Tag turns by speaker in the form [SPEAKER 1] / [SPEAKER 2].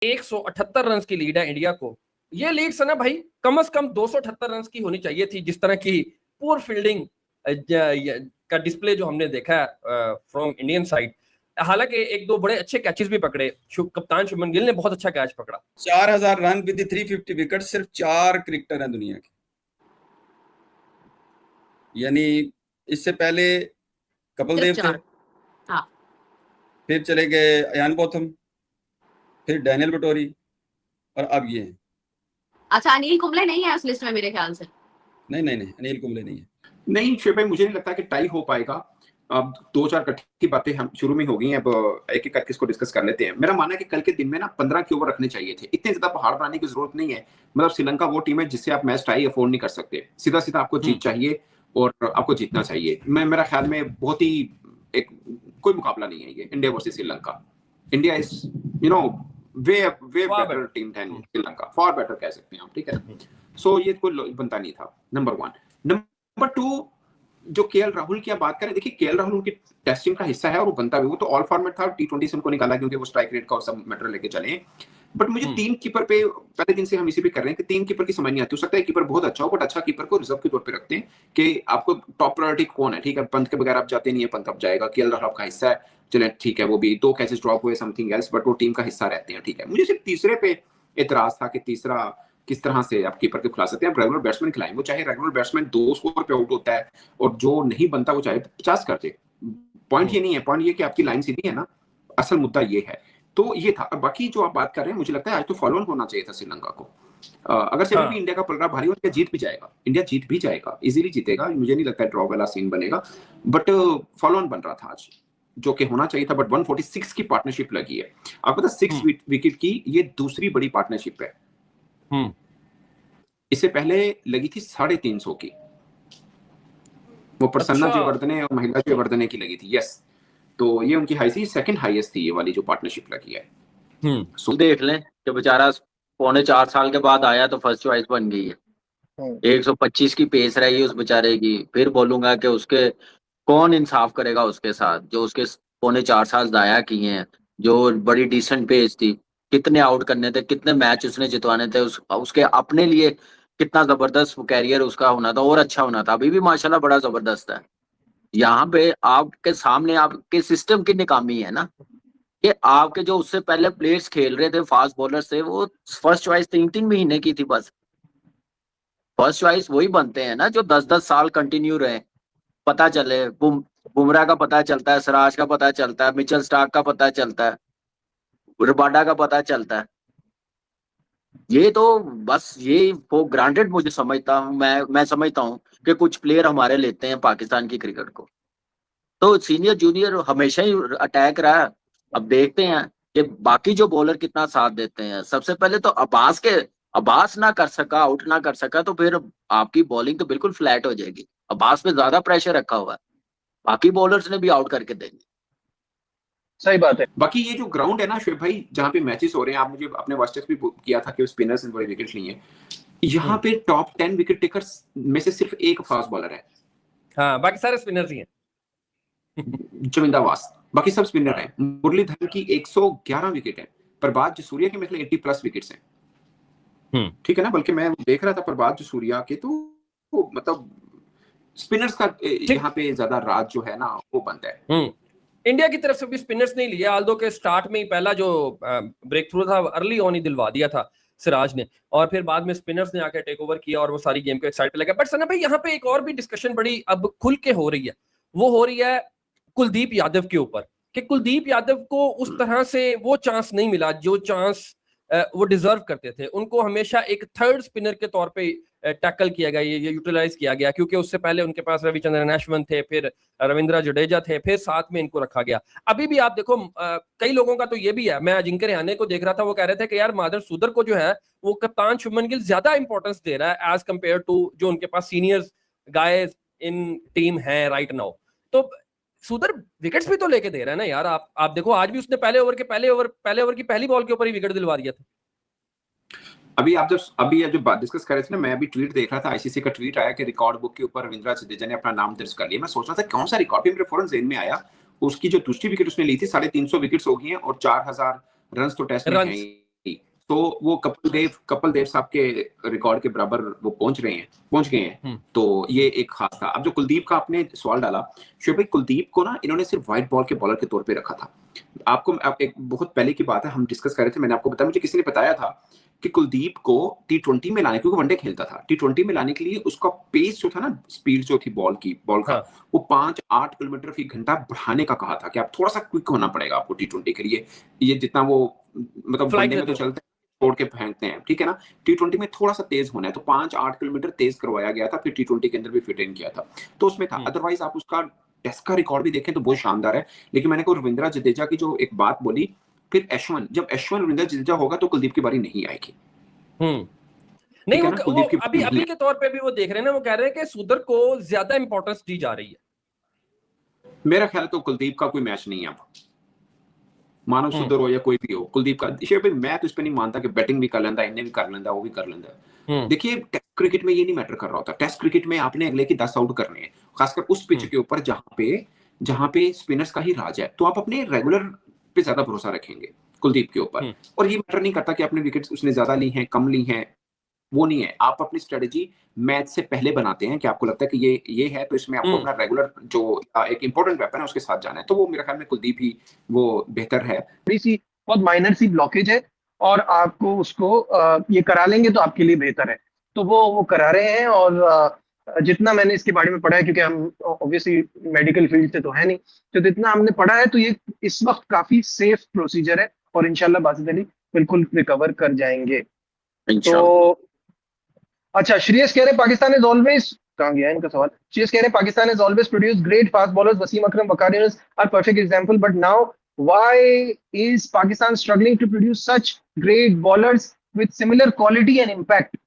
[SPEAKER 1] 178 run की lead है India को। ये लीड से ना भाई कम से कम 278 रन की होनी चाहिए थी, जिस तरह की पुअर फील्डिंग का डिस्प्ले जो हमने देखा है फ्रॉम इंडियन साइड। हालांकि एक दो बड़े अच्छे कैचेस भी पकड़े, कप्तान शुभमन गिल ने बहुत अच्छा कैच पकड़ा।
[SPEAKER 2] 4000 रन विद 350 विकेट सिर्फ 4 क्रिकेटर हैं दुनिया के, यानी इससे पहले कपिल देव थे,
[SPEAKER 3] हाँ।
[SPEAKER 2] फिर चले गए अयान बोथम, फिर डैनियल बटोरी, और अब ये है।
[SPEAKER 3] अच्छा, अनिल कुंबले नहीं है उस लिस्ट में मेरे ख्याल से।
[SPEAKER 2] नहीं अनिल कुंबले नहीं है।
[SPEAKER 4] नहीं शुभ भाई, मुझे नहीं लगता कि टाई हो पाएगा। अब 2-4 की बातें हम शुरू में हो गई हैं, अब एक एक करके इसको डिस्कस कर लेते हैं। मेरा मानना है कि कल के दिन में ना 15 के ओवर रखने चाहिए थे, इतने ज्यादा पहाड़ बनाने की जरूरत नहीं है। मतलब श्रीलंका वो टीम है जिससे आप मैच टाई अफोर्ड नहीं कर सकते, सीधा सीधा आपको जीत चाहिए और आपको जीतना चाहिए। मेरा ख्याल में बहुत ही एक कोई मुकाबला नहीं है ये India versus Sri Lanka. India is way better team than Sri Lanka, far better कह सकते हैं आप, ठीक है। सो ये कोई बनता नहीं था, नंबर 1। नंबर 2, जो केएल राहुल की आप बात करें, देखिए केएल राहुल उनकी टेस्टिंग का हिस्सा है और वो बनता भी, वो तो ऑल फॉर्मेट था, T20 से उनको निकाला क्योंकि वो स्ट्राइक रेट का और सब मैटर लेके चले। बट मुझे 3 कीपर पे पहले दिन से हम इसी पे कर रहे हैं कि 3 कीपर की समझ नहीं आती। हो सकता है कीपर बहुत अच्छा हो, बट अच्छा कीपर को रिजर्व के तौर पे रखते हैं कि आपको टॉप प्रायोरिटी कौन है, ठीक है। पंत के बगैर आप जाते नहीं है, पंत अब जाएगा, केएल राहुल आपका हिस्सा है, चले ठीक है। वो भी 2 कैचेस ड्रॉप हुए, समथिंग एल्स, बट वो टीम का हिस्सा रहते हैं, ठीक है। मुझे सिर्फ तीसरे पे एतराज था कि तीसरा किस तरह से आप कीपर को खिला सकते हैं। आप रेगुलर बैट्समैन खिलाएं, वो चाहे रेगुलर बैट्समैन 2 स्कोर पे आउट होता है और जो नहीं बनता वो चाहे 50 कर दे। पॉइंट ये नहीं है, पॉइंट ये कि आपकी लाइन सीधी है ना, असल मुद्दा ये है। तो ये था। बाकी जो आप बात कर रहे हैं, मुझे लगता है आज तो फॉलो ऑन होना चाहिए था श्रीलंका को। अगर से भी इंडिया का पलड़ा भारी हो, इंडिया जीत भी जाएगा, इजीली जीतेगा। मुझे नहीं लगता ड्रॉ वाला सीन बनेगा, बट फॉलो ऑन बन रहा था आज, जो कि होना चाहिए था। बट 146 की पार्टनरशिप लगी है। आपको पता 6 विकेट की ये दूसरी बड़ी पार्टनरशिप है। इससे पहले लगी थी 350 की, वो प्रसन्ना जयवर्धने और महिला जयवर्धने की लगी थी। यस, तो ये उनकी हाई थी, सेकंड हाईएस्ट थी ये वाली जो पार्टनरशिप लगी है।
[SPEAKER 5] देख लें कि बेचारा 4.25 साल के बाद आया तो फर्स्ट चॉइस बन गई है। 125 की पेस रही उस बेचारे की। फिर बोलूंगा कि उसके कौन इंसाफ करेगा उसके साथ, जो उसके 4.25 साल दाया किए हैं, जो बड़ी डिसेंट पेस थी, कितने आउट करने थे, कितने मैच उसने जितवाने थे, उसके अपने लिए कितना जबरदस्त कैरियर उसका होना था और अच्छा होना था। अभी भी माशाल्लाह बड़ा जबरदस्त है। यहाँ पे आपके सामने आपके सिस्टम की नाकामी है ना, कि आपके जो उससे पहले प्लेयर्स खेल रहे थे, फास्ट बॉलर्स थे, वो फर्स्ट चॉइस 3 महीने की थी बस। फर्स्ट चॉइस वही बनते हैं ना जो 10 साल कंटिन्यू रहे, पता चले। बुमराह का पता चलता है, सिराज का पता चलता है, मिचेल स्टार्क का पता चलता है, रबाडा का पता चलता है। ये तो बस ये वो ग्रांटेड मुझे समझता हूँ, मैं समझता हूँ कि कुछ प्लेयर हमारे लेते हैं पाकिस्तान की क्रिकेट को। तो सीनियर जूनियर हमेशा ही अटैक रहा है। अब देखते हैं कि बाकी जो बॉलर कितना साथ देते हैं। सबसे पहले तो अब्बास ना कर सका, आउट ना कर सका, तो फिर आपकी बॉलिंग तो बिल्कुल फ्लैट हो जाएगी। अब्बास पे ज्यादा प्रेशर रखा हुआ है, बाकी बॉलर्स ने भी आउट करके देंगे।
[SPEAKER 6] सही बात है।
[SPEAKER 4] बाकी ये जो ग्राउंड है ना शुभ भाई, जहाँ पे मैचेस हो रहे हैं, आप मुझे अपने व्हाट्सएप भी किया था कि स्पिनर्स ने बड़े विकेट लिए हैं। यहाँ पे टॉप 10 विकेट टेकर्स में से सिर्फ एक फास्ट बॉलर है।
[SPEAKER 1] हाँ, बाकी सारे स्पिनर्स ही हैं।
[SPEAKER 4] जमिंदा वास, बाकी सब स्पिनर हैं। मुरलीधरन की 111 विकेट है, प्रभात जसूरिया के मतलब 80+ विकेट्स हैं, ठीक है ना। बल्कि मैं देख रहा था प्रभात जसूरिया के, तो मतलब स्पिनर्स का यहाँ पे ज्यादा राज जो है ना वो बनता है।
[SPEAKER 1] इंडिया की तरफ से भी स्पिनर्स नहीं लिए, आल्दो के स्टार्ट में ही पहला जो ब्रेक थ्रू था अर्ली ऑन ही दिलवा दिया था सिराज ने, और फिर बाद में स्पिनर्स ने आकर टेक ओवर किया और वो सारी गेम को एक साइड पे लगा। बट सना भाई, यहाँ पे एक और भी डिस्कशन बड़ी अब खुल के हो रही है, वो हो रही है कुलदीप यादव के ऊपर, कि कुलदीप यादव को उस तरह से वो चांस नहीं मिला जो चांस वो डिजर्व करते थे। उनको हमेशा एक थर्ड स्पिनर के तौर पे टैकल किया गया, ये यूटिलाइज किया गया, क्योंकि उससे पहले उनके पास रविचंद्रन अश्विन थे, फिर रविंद्र जडेजा थे, फिर साथ में इनको रखा गया। अभी भी आप देखो कई लोगों का तो ये भी है, मैं अजिंक्य रहाणे को देख रहा था, वो कह रहे थे कि यार मादर सुदर को जो है वो कप्तान शुभमन गिल ज्यादा इंपॉर्टेंस दे रहा है एज कम्पेयर टू जो उनके पास सीनियर्स गाइस इन टीम है राइट नाउ। तो सुदर विकेट्स भी तो लेके दे रहा है ना यार। आप देखो आज भी उसने पहले ओवर की पहली बॉल के ऊपर ही विकेट दिलवा दिया था।
[SPEAKER 4] अभी जब बात डिस्कस कर रहे थे ना, मैं अभी ट्वीट देख रहा था, आईसीसी का ट्वीट आया कि रिकॉर्ड बुक के ऊपर रविंद्र जडेजा ने अपना नाम दर्ज कर लिया। मैं सोच रहा था कौन सा रिकॉर्ड, मेरे फौरन ज़हन में आया उसकी जो दूसरी विकेट उसने ली थी, 350 विकेट्स हो गई हैं और 4000 रन तो टेस्ट में हैं। तो वो कपिल देव साहब के रिकॉर्ड के बराबर वो पहुंच गए हैं। तो ये एक खास था। अब जो कुलदीप का आपने सवाल डाला, शोएब भाई, कुलदीप को ना इन्होंने सिर्फ व्हाइट बॉल के बॉलर के तौर पे रखा था। आपको एक बहुत पहले की बात है, हम डिस्कस कर रहे थे, मैंने आपको बताया, मुझे किसी ने बताया था कि कुलदीप को T20 में लाने, क्योंकि वनडे खेलता था, T20 में लाने के लिए उसका पेस जो था ना, स्पीड जो थी बॉल का, वो 5-8 किलोमीटर फी घंटा बढ़ाने का कहा था कि आप थोड़ा सा क्विक होना पड़ेगा आपको T20 के लिए। ये जितना वो मतलब वनडे में तो चलते हैं, छोड़ के फेंकते हैं, ठीक है ना, T20 में थोड़ा सा तेज होना है, तो 5-8 किलोमीटर तेज करवाया गया था, फिर T20 के अंदर भी फिट इन किया था, तो उसमें था। अदरवाइज आप उसका टेस्ट का रिकॉर्ड भी देखें तो बहुत शानदार है। लेकिन मैंने को रविंद्र जडेजा की जो एक बात बोली, फिर जब Ashwin रविंद्र जडेजा होगा तो कुलदीप की बारी नहीं आएगी।
[SPEAKER 1] नहीं, वो अभी के तौर पे भी वो देख रहे हैं ना, वो कह रहे हैं कि सुदर को ज्यादा इंपॉर्टेंस दी जा रही है।
[SPEAKER 4] मेरा ख्याल तो कुलदीप का कोई मैच नहीं है अब, मानव सुदर हो या कोई भी हो, कुलदीप का। शोएब भाई, मैं तो इस पे नहीं मानता कि बैटिंग भी कर लेंदा, इन्हें भी कर लेंदा, वो भी कर लेंदा। देखिए, टेस्ट क्रिकेट में ये नहीं मैटर कर रहा होता। टेस्ट क्रिकेट में आपने अगले की 10 आउट करने हैं, खासकर उस पिच के ऊपर जहां पे स्पिनर्स का ही राज है, तो आप अपने रेगुलर पे ज्यादा भरोसा रखेंगे कुलदीप के ऊपर। और ये मैटर नहीं करता कि आपने विकेट्स उसने ज्यादा ली हैं, कम ली हैं, वो नहीं है। आप अपनी स्ट्रेटजी मैच से पहले बनाते हैं कि आपको लगता है कि ये है, तो इसमें आपको अपना रेगुलर जो एक इंपॉर्टेंट वेपन है उसके साथ जाना है। तो वो मेरे ख्याल में कुलदीप ही वो बेहतर है।
[SPEAKER 6] थोड़ी सी बहुत माइनर सी ब्लॉकेज है और आपको उसको ये करा लेंगे तो आपके लिए बेहतर है, तो वो करा रहे हैं। और जितना मैंने इसके बारे में पढ़ा है, क्योंकि हम ऑब्वियसली मेडिकल फील्ड से तो है नहीं, तो जितना हमने पढ़ा है तो ये इस वक्त काफी सेफ प्रोसीजर है और इंशाल्लाह बासित अली बिल्कुल रिकवर कर जाएंगे। तो अच्छा, श्रेयस कह रहे पाकिस्तान इज ऑलवेज, कहां गया इनका सवाल? श्रेयस कह रहे Pakistan is always produce great fast bowlers, Wasim Akram, Waqar Younis are perfect example, but now why is Pakistan struggling to produce such great bowlers with similar quality and impact?